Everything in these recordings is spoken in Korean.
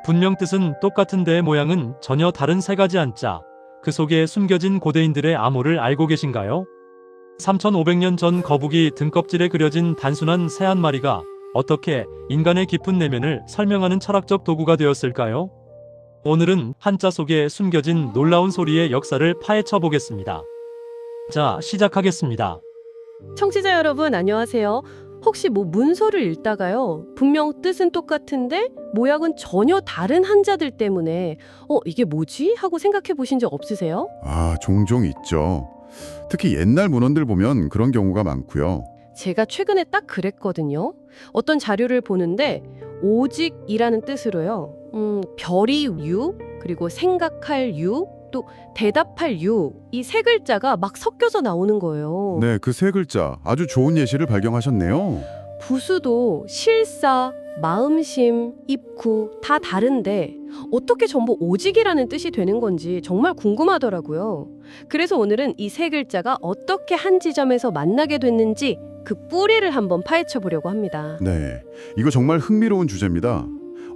분명 뜻은 똑같은데 모양은 전혀 다른 세 가지 한자. 그 속에 숨겨진 고대인들의 암호를 알고 계신가요? 3500년 전 거북이 등껍질에 그려진 단순한 새 한 마리가 어떻게 인간의 깊은 내면을 설명하는 철학적 도구가 되었을까요? 오늘은 한자 속에 숨겨진 놀라운 소리의 역사를 파헤쳐 보겠습니다. 자, 시작하겠습니다. 청취자 여러분 안녕하세요. 혹시 문서를 읽다가요. 분명 뜻은 똑같은데 모양은 전혀 다른 한자들 때문에 이게 뭐지? 하고 생각해 보신 적 없으세요? 종종 있죠. 특히 옛날 문헌들 보면 그런 경우가 많고요. 제가 최근에 딱 그랬거든요. 어떤 자료를 보는데 오직이라는 뜻으로요. 별이 유, 그리고 생각할 유, 또 대답할 유, 이 세 글자가 막 섞여서 나오는 거예요. 네, 그 세 글자 아주 좋은 예시를 발견하셨네요. 부수도 실사, 마음심, 입구 다 다른데 어떻게 전부 오직이라는 뜻이 되는 건지 정말 궁금하더라고요. 그래서 오늘은 이 세 글자가 어떻게 한 지점에서 만나게 됐는지 그 뿌리를 한번 파헤쳐 보려고 합니다. 네, 이거 정말 흥미로운 주제입니다.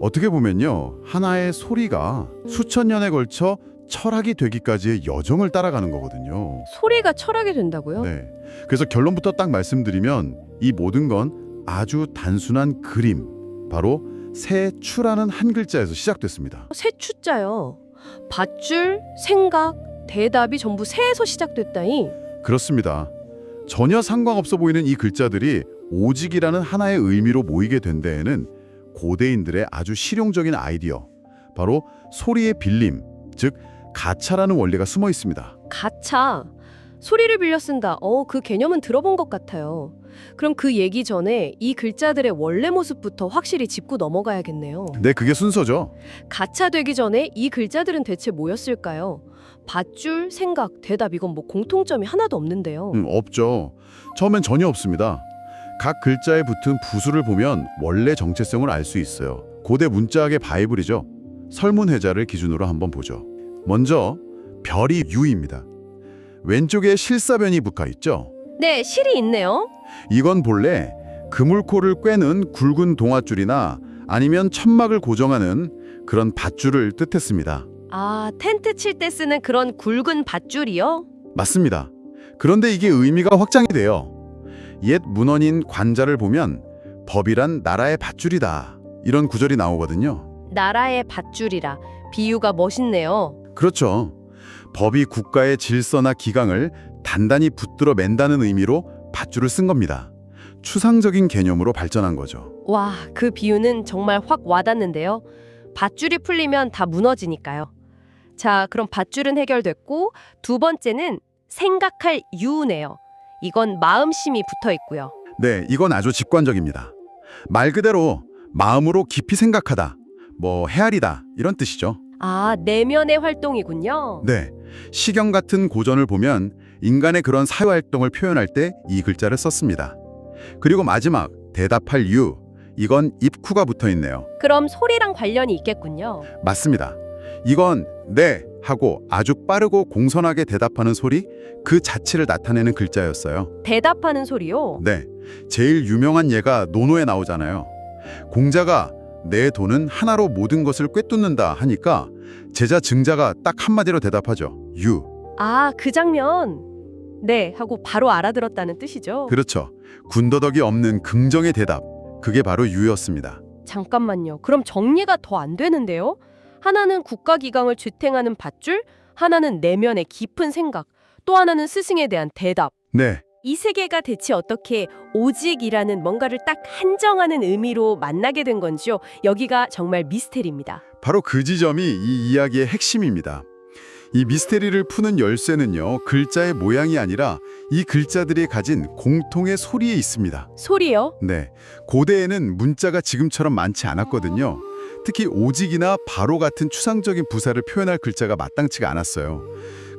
어떻게 보면요, 하나의 소리가 수천 년에 걸쳐 철학이 되기까지의 여정을 따라가는 거거든요. 소리가 철학이 된다고요? 네, 그래서 결론부터 딱 말씀드리면 이 모든 건 아주 단순한 그림, 바로 세추라는 한 글자에서 시작됐습니다. 세 추자요. 밧줄, 생각, 대답이 전부 세에서 시작됐다니. 그렇습니다. 전혀 상관없어 보이는 이 글자들이 오직이라는 하나의 의미로 모이게 된 데에는 고대인들의 아주 실용적인 아이디어, 바로 소리의 빌림, 즉 가차라는 원리가 숨어 있습니다. 가차. 소리를 빌려 쓴다. 그 개념은 들어본 것 같아요. 그럼 그 얘기 전에 이 글자들의 원래 모습부터 확실히 짚고 넘어가야겠네요. 네, 그게 순서죠. 가차 되기 전에 이 글자들은 대체 뭐였을까요? 밧줄, 생각, 대답 이건 공통점이 하나도 없는데요. 없죠. 처음엔 전혀 없습니다. 각 글자에 붙은 부수를 보면 원래 정체성을 알 수 있어요. 고대 문자학의 바이블이죠. 설문회자를 기준으로 한번 보죠. 먼저 별이 유입니다. 왼쪽에 실사변이 붙어 있죠. 네, 실이 있네요. 이건 본래 그물코를 꿰는 굵은 동아줄이나 아니면 천막을 고정하는 그런 밧줄을 뜻했습니다. 텐트 칠 때 쓰는 그런 굵은 밧줄이요? 맞습니다. 그런데 이게 의미가 확장이 돼요. 옛 문헌인 관자를 보면 법이란 나라의 밧줄이다, 이런 구절이 나오거든요. 나라의 밧줄이라. 비유가 멋있네요. 그렇죠. 법이 국가의 질서나 기강을 단단히 붙들어 맨다는 의미로 밧줄을 쓴 겁니다. 추상적인 개념으로 발전한 거죠. 와, 그 비유는 정말 확 와닿는데요. 밧줄이 풀리면 다 무너지니까요. 자, 그럼 밧줄은 해결됐고 두 번째는 생각할 유네요. 이건 마음심이 붙어 있고요. 네, 이건 아주 직관적입니다. 말 그대로 마음으로 깊이 생각하다, 헤아리다, 이런 뜻이죠. 내면의 활동이군요. 네, 시경 같은 고전을 보면 인간의 그런 사회활동을 표현할 때 이 글자를 썼습니다. 그리고 마지막 대답할 유, 이건 입구가 붙어 있네요. 그럼 소리랑 관련이 있겠군요. 맞습니다. 이건 네 하고 아주 빠르고 공손하게 대답하는 소리, 그 자체를 나타내는 글자였어요. 대답하는 소리요? 네, 제일 유명한 예가 논어에 나오잖아요. 공자가 내 돈은 하나로 모든 것을 꿰뚫는다 하니까 제자 증자가 딱 한마디로 대답하죠. 유. 그 장면. 네, 하고 바로 알아들었다는 뜻이죠. 그렇죠. 군더더기 없는 긍정의 대답, 그게 바로 유였습니다. 잠깐만요. 그럼 정리가 더 안 되는데요? 하나는 국가기강을 지탱하는 밧줄, 하나는 내면의 깊은 생각, 또 하나는 스승에 대한 대답. 네, 이 세 개가 대체 어떻게 오직이라는 뭔가를 딱 한정하는 의미로 만나게 된 건지요? 여기가 정말 미스테리입니다. 바로 그 지점이 이 이야기의 핵심입니다. 이 미스테리를 푸는 열쇠는요, 글자의 모양이 아니라 이 글자들이 가진 공통의 소리에 있습니다. 소리요? 네, 고대에는 문자가 지금처럼 많지 않았거든요. 특히 오직이나 바로 같은 추상적인 부사를 표현할 글자가 마땅치가 않았어요.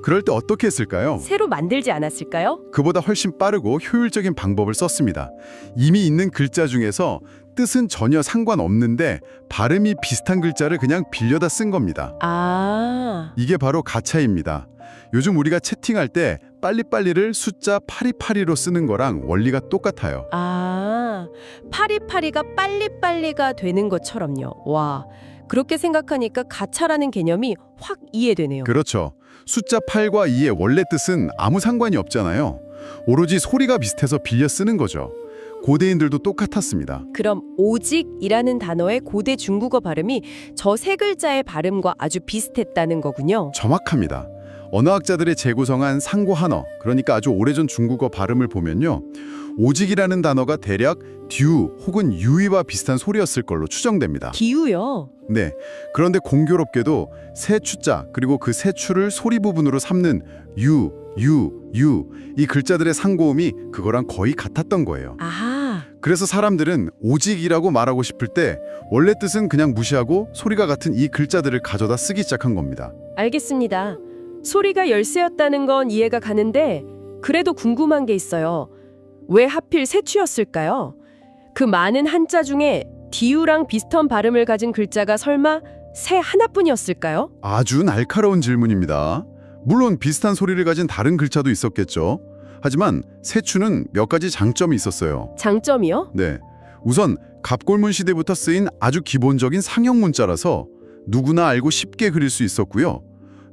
그럴 때 어떻게 했을까요? 새로 만들지 않았을까요? 그보다 훨씬 빠르고 효율적인 방법을 썼습니다. 이미 있는 글자 중에서 뜻은 전혀 상관없는데 발음이 비슷한 글자를 그냥 빌려다 쓴 겁니다. 이게 바로 가차입니다. 요즘 우리가 채팅할 때 빨리빨리를 숫자 8282로 쓰는 거랑 원리가 똑같아요. 파리파리가 빨리빨리가 되는 것처럼요. 와, 그렇게 생각하니까 가차라는 개념이 확 이해되네요. 그렇죠. 숫자 8과 2의 원래 뜻은 아무 상관이 없잖아요. 오로지 소리가 비슷해서 빌려 쓰는 거죠. 고대인들도 똑같았습니다. 그럼 오직이라는 단어의 고대 중국어 발음이 저 세 글자의 발음과 아주 비슷했다는 거군요. 정확합니다. 언어학자들의 재구성한 상고한어, 그러니까 아주 오래전 중국어 발음을 보면요. 오직이라는 단어가 대략 듀 혹은 유이와 비슷한 소리였을 걸로 추정됩니다. 기우요. 네. 그런데 공교롭게도 세 추자 그리고 그 세 추를 소리 부분으로 삼는 유 이 글자들의 상고음이 그거랑 거의 같았던 거예요. 아하. 그래서 사람들은 오직이라고 말하고 싶을 때 원래 뜻은 그냥 무시하고 소리가 같은 이 글자들을 가져다 쓰기 시작한 겁니다. 알겠습니다. 소리가 열쇠였다는 건 이해가 가는데 그래도 궁금한 게 있어요. 왜 하필 세추였을까요? 그 많은 한자 중에 디유랑 비슷한 발음을 가진 글자가 설마 새 하나뿐이었을까요? 아주 날카로운 질문입니다. 물론 비슷한 소리를 가진 다른 글자도 있었겠죠. 하지만 세추는 몇 가지 장점이 있었어요. 장점이요? 네. 우선 갑골문 시대부터 쓰인 아주 기본적인 상형 문자라서 누구나 알고 쉽게 그릴 수 있었고요.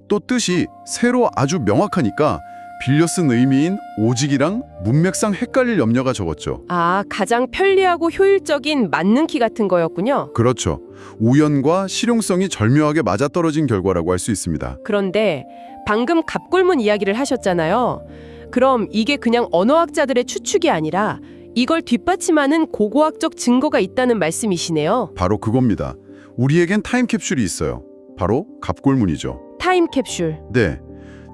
또 뜻이 새로 아주 명확하니까 빌려 쓴 의미인 오직이랑 문맥상 헷갈릴 염려가 적었죠. 아, 가장 편리하고 효율적인 맞는키 같은 거였군요. 그렇죠. 우연과 실용성이 절묘하게 맞아떨어진 결과라고 할 수 있습니다. 그런데 방금 갑골문 이야기를 하셨잖아요. 그럼 이게 그냥 언어학자들의 추측이 아니라 이걸 뒷받침하는 고고학적 증거가 있다는 말씀이시네요. 바로 그겁니다. 우리에겐 타임캡슐이 있어요. 바로 갑골문이죠. 타임캡슐. 네.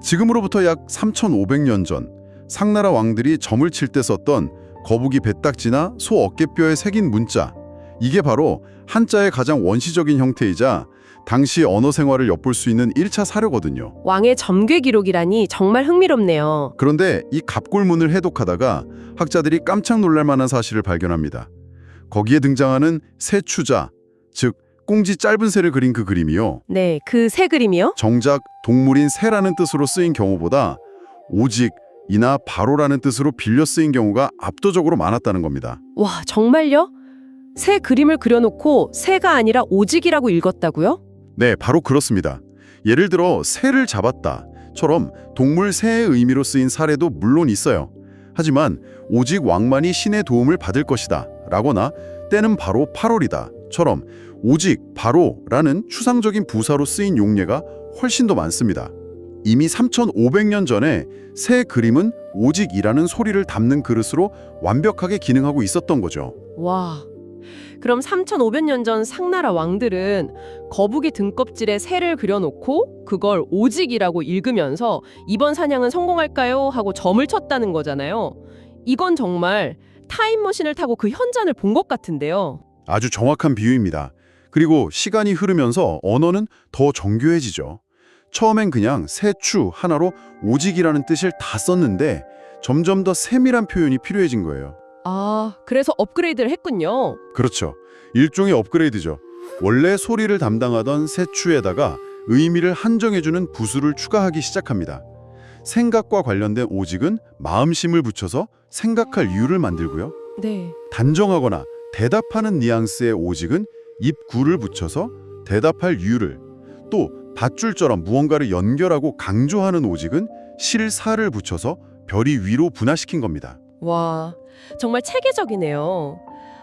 지금으로부터 약 3,500년 전 상나라 왕들이 점을 칠 때 썼던 거북이 배딱지나 소 어깨뼈에 새긴 문자. 이게 바로 한자의 가장 원시적인 형태이자 당시 언어 생활을 엿볼 수 있는 1차 사료거든요. 왕의 점괘 기록이라니 정말 흥미롭네요. 그런데 이 갑골문을 해독하다가 학자들이 깜짝 놀랄 만한 사실을 발견합니다. 거기에 등장하는 새 추자, 즉 꽁지 짧은 새를 그린 그 그림이요. 네, 그 새 그림이요? 정작 동물인 새라는 뜻으로 쓰인 경우보다 오직이나 바로라는 뜻으로 빌려 쓰인 경우가 압도적으로 많았다는 겁니다. 와, 정말요? 새 그림을 그려놓고 새가 아니라 오직이라고 읽었다고요? 네, 바로 그렇습니다. 예를 들어 새를 잡았다처럼 동물 새의 의미로 쓰인 사례도 물론 있어요. 하지만 오직 왕만이 신의 도움을 받을 것이다 라거나 때는 바로 8월이다처럼 오직, 바로라는 추상적인 부사로 쓰인 용례가 훨씬 더 많습니다. 이미 3,500년 전에 새 그림은 오직이라는 소리를 담는 그릇으로 완벽하게 기능하고 있었던 거죠. 와, 그럼 3,500년 전 상나라 왕들은 거북이 등껍질에 새를 그려놓고 그걸 오직이라고 읽으면서 이번 사냥은 성공할까요? 하고 점을 쳤다는 거잖아요. 이건 정말 타임머신을 타고 그 현장을 본 것 같은데요. 아주 정확한 비유입니다. 그리고 시간이 흐르면서 언어는 더 정교해지죠. 처음엔 그냥 새추 하나로 오직이라는 뜻을 다 썼는데 점점 더 세밀한 표현이 필요해진 거예요. 아, 그래서 업그레이드를 했군요. 그렇죠. 일종의 업그레이드죠. 원래 소리를 담당하던 새추에다가 의미를 한정해주는 부수를 추가하기 시작합니다. 생각과 관련된 오직은 마음심을 붙여서 생각할 이유를 만들고요. 네. 단정하거나 대답하는 뉘앙스의 오직은 입구를 붙여서 대답할 이유를, 또 밧줄처럼 무언가를 연결하고 강조하는 오직은 실사를 붙여서 별이 위로 분화시킨 겁니다. 와, 정말 체계적이네요.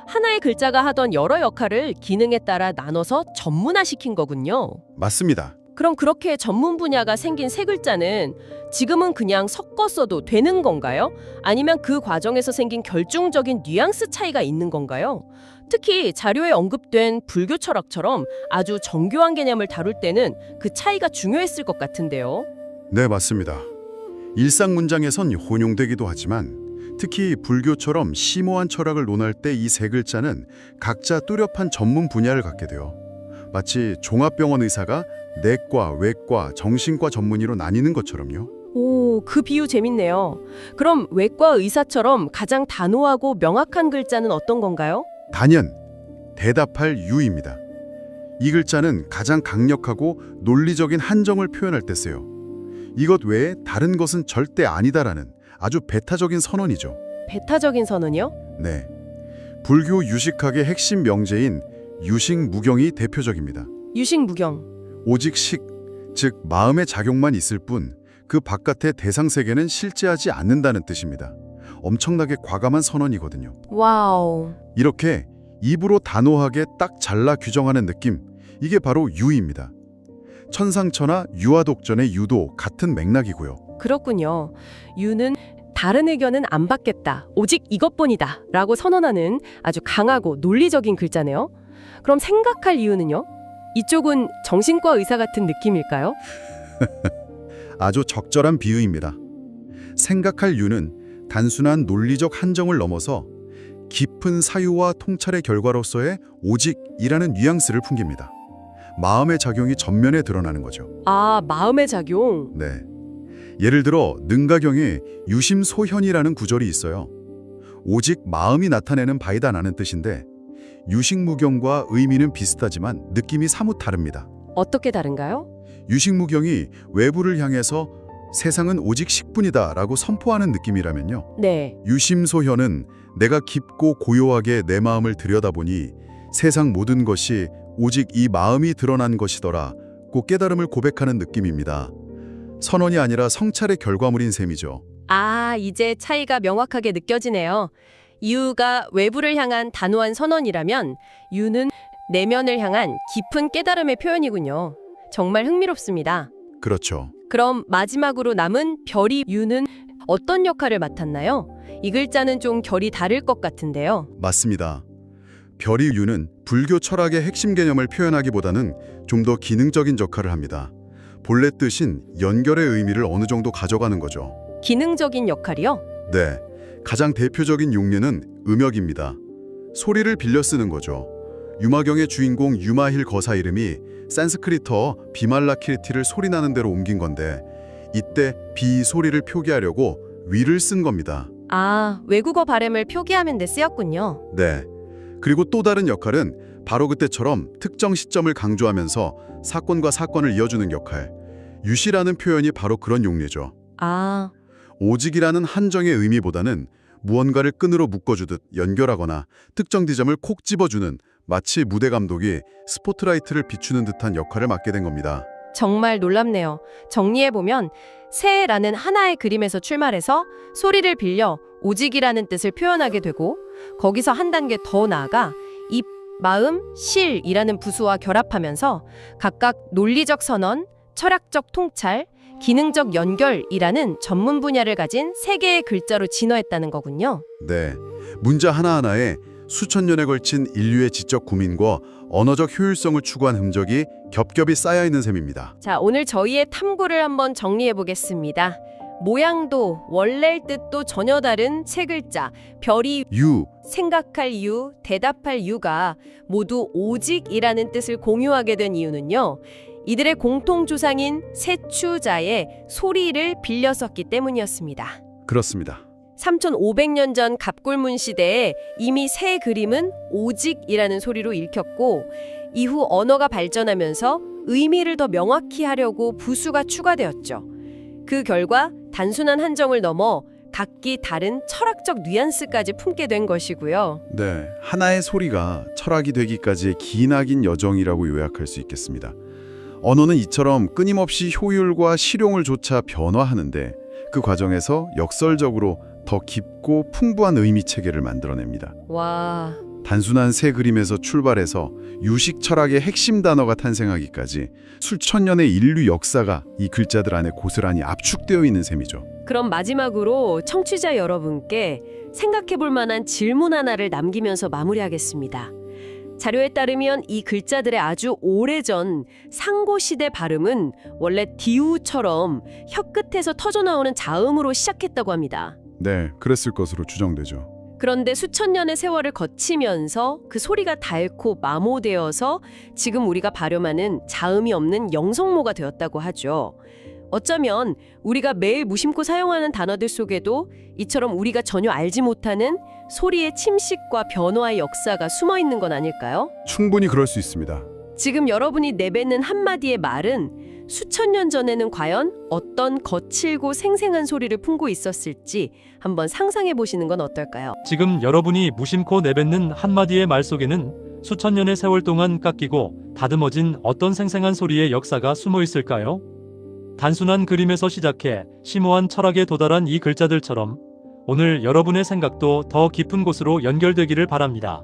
하나의 글자가 하던 여러 역할을 기능에 따라 나눠서 전문화시킨 거군요. 맞습니다. 그럼 그렇게 전문 분야가 생긴 세 글자는 지금은 그냥 섞어 써도 되는 건가요? 아니면 그 과정에서 생긴 결정적인 뉘앙스 차이가 있는 건가요? 특히 자료에 언급된 불교 철학처럼 아주 정교한 개념을 다룰 때는 그 차이가 중요했을 것 같은데요. 네, 맞습니다. 일상 문장에선 혼용되기도 하지만 특히 불교처럼 심오한 철학을 논할 때 이 세 글자는 각자 뚜렷한 전문 분야를 갖게 돼요. 마치 종합병원 의사가 내과, 외과, 정신과 전문의로 나뉘는 것처럼요. 오, 그 비유 재밌네요. 그럼 외과 의사처럼 가장 단호하고 명확한 글자는 어떤 건가요? 단연, 대답할 유입니다. 이 글자는 가장 강력하고 논리적인 한정을 표현할 때 쓰요. 이것 외에 다른 것은 절대 아니다라는 아주 배타적인 선언이죠. 배타적인 선언이요? 네. 불교 유식학의 핵심 명제인 유식무경이 대표적입니다. 유식무경. 오직 식, 즉 마음의 작용만 있을 뿐 그 바깥의 대상 세계는 실제하지 않는다는 뜻입니다. 엄청나게 과감한 선언이거든요. 와우. 이렇게 입으로 단호하게 딱 잘라 규정하는 느낌, 이게 바로 유입니다. 천상천하 유아독전의 유도 같은 맥락이고요. 그렇군요. 유는 다른 의견은 안 받겠다. 오직 이것뿐이다. 라고 선언하는 아주 강하고 논리적인 글자네요. 그럼 생각할 이유는요? 이쪽은 정신과 의사 같은 느낌일까요? 아주 적절한 비유입니다. 생각할 유는 단순한 논리적 한정을 넘어서 깊은 사유와 통찰의 결과로서의 오직이라는 뉘앙스를 풍깁니다. 마음의 작용이 전면에 드러나는 거죠. 아, 마음의 작용. 네. 예를 들어 능가경에 유심소현이라는 구절이 있어요. 오직 마음이 나타내는 바이다라는 뜻인데 유식무경과 의미는 비슷하지만 느낌이 사뭇 다릅니다. 어떻게 다른가요? 유식무경이 외부를 향해서 세상은 오직 식뿐이다 라고 선포하는 느낌이라면요. 네. 유심소현은 내가 깊고 고요하게 내 마음을 들여다보니 세상 모든 것이 오직 이 마음이 드러난 것이더라 고 깨달음을 고백하는 느낌입니다. 선언이 아니라 성찰의 결과물인 셈이죠. 아, 이제 차이가 명확하게 느껴지네요. 이유가 외부를 향한 단호한 선언이라면 유는 내면을 향한 깊은 깨달음의 표현이군요. 정말 흥미롭습니다. 그렇죠. 그럼 마지막으로 남은 별이 유는 어떤 역할을 맡았나요? 이 글자는 좀 결이 다를 것 같은데요. 맞습니다. 별이 유는 불교 철학의 핵심 개념을 표현하기보다는 좀 더 기능적인 역할을 합니다. 본래 뜻인 연결의 의미를 어느 정도 가져가는 거죠. 기능적인 역할이요? 네, 가장 대표적인 용례는 음역입니다. 소리를 빌려 쓰는 거죠. 유마경의 주인공 유마힐 거사 이름이 산스크리트어 비말라키리티를 소리나는 대로 옮긴 건데 이때 비 소리를 표기하려고 위를 쓴 겁니다. 아, 외국어 발음을 표기하는 데 쓰였군요. 네, 그리고 또 다른 역할은 바로 그때처럼 특정 시점을 강조하면서 사건과 사건을 이어주는 역할. 유시라는 표현이 바로 그런 용례죠. 아, 오직이라는 한정의 의미보다는 무언가를 끈으로 묶어주듯 연결하거나 특정 지점을 콕 집어주는 마치 무대 감독이 스포트라이트를 비추는 듯한 역할을 맡게 된 겁니다. 정말 놀랍네요. 정리해보면 새라는 하나의 그림에서 출발해서 소리를 빌려 오직이라는 뜻을 표현하게 되고 거기서 한 단계 더 나아가 입, 마음, 실이라는 부수와 결합하면서 각각 논리적 선언, 철학적 통찰, 기능적 연결이라는 전문 분야를 가진 세 개의 글자로 진화했다는 거군요. 네, 문자 하나하나에 수천 년에 걸친 인류의 지적 고민과 언어적 효율성을 추구한 흔적이 겹겹이 쌓여있는 셈입니다. 자, 오늘 저희의 탐구를 한번 정리해 보겠습니다. 모양도 원래의 뜻도 전혀 다른 세 글자, 별이 유, 생각할 유, 대답할 유가 모두 오직이라는 뜻을 공유하게 된 이유는요. 이들의 공통조상인 세추자의 소리를 빌려 썼기 때문이었습니다. 그렇습니다. 3500년 전 갑골문 시대에 이미 새 그림은 오직이라는 소리로 읽혔고 이후 언어가 발전하면서 의미를 더 명확히 하려고 부수가 추가되었죠. 그 결과 단순한 한정을 넘어 각기 다른 철학적 뉘앙스까지 품게 된 것이고요. 네, 하나의 소리가 철학이 되기까지의 기나긴 여정이라고 요약할 수 있겠습니다. 언어는 이처럼 끊임없이 효율과 실용을 조차 변화하는데 그 과정에서 역설적으로 더 깊고 풍부한 의미 체계를 만들어냅니다. 와, 단순한 새 그림에서 출발해서 유식 철학의 핵심 단어가 탄생하기까지 수천 년의 인류 역사가 이 글자들 안에 고스란히 압축되어 있는 셈이죠. 그럼 마지막으로 청취자 여러분께 생각해 볼 만한 질문 하나를 남기면서 마무리하겠습니다. 자료에 따르면 이 글자들의 아주 오래전 상고시대 발음은 원래 디우처럼 혀끝에서 터져나오는 자음으로 시작했다고 합니다. 네, 그랬을 것으로 추정되죠. 그런데 수천 년의 세월을 거치면서 그 소리가 닳고 마모되어서 지금 우리가 발음하는 자음이 없는 영성모가 되었다고 하죠. 어쩌면 우리가 매일 무심코 사용하는 단어들 속에도 이처럼 우리가 전혀 알지 못하는 소리의 침식과 변화의 역사가 숨어 있는 건 아닐까요? 충분히 그럴 수 있습니다. 지금 여러분이 내뱉는 한마디의 말은 수천 년 전에는 과연 어떤 거칠고 생생한 소리를 품고 있었을지 한번 상상해 보시는 건 어떨까요? 지금 여러분이 무심코 내뱉는 한마디의 말 속에는 수천 년의 세월 동안 깎이고 다듬어진 어떤 생생한 소리의 역사가 숨어 있을까요? 단순한 그림에서 시작해 심오한 철학에 도달한 이 글자들처럼 오늘 여러분의 생각도 더 깊은 곳으로 연결되기를 바랍니다.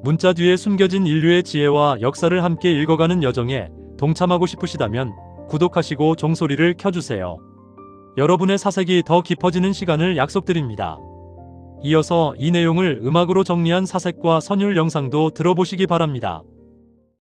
문자 뒤에 숨겨진 인류의 지혜와 역사를 함께 읽어가는 여정에 동참하고 싶으시다면 구독하시고 종소리를 켜주세요. 여러분의 사색이 더 깊어지는 시간을 약속드립니다. 이어서 이 내용을 음악으로 정리한 사색과 선율 영상도 들어보시기 바랍니다.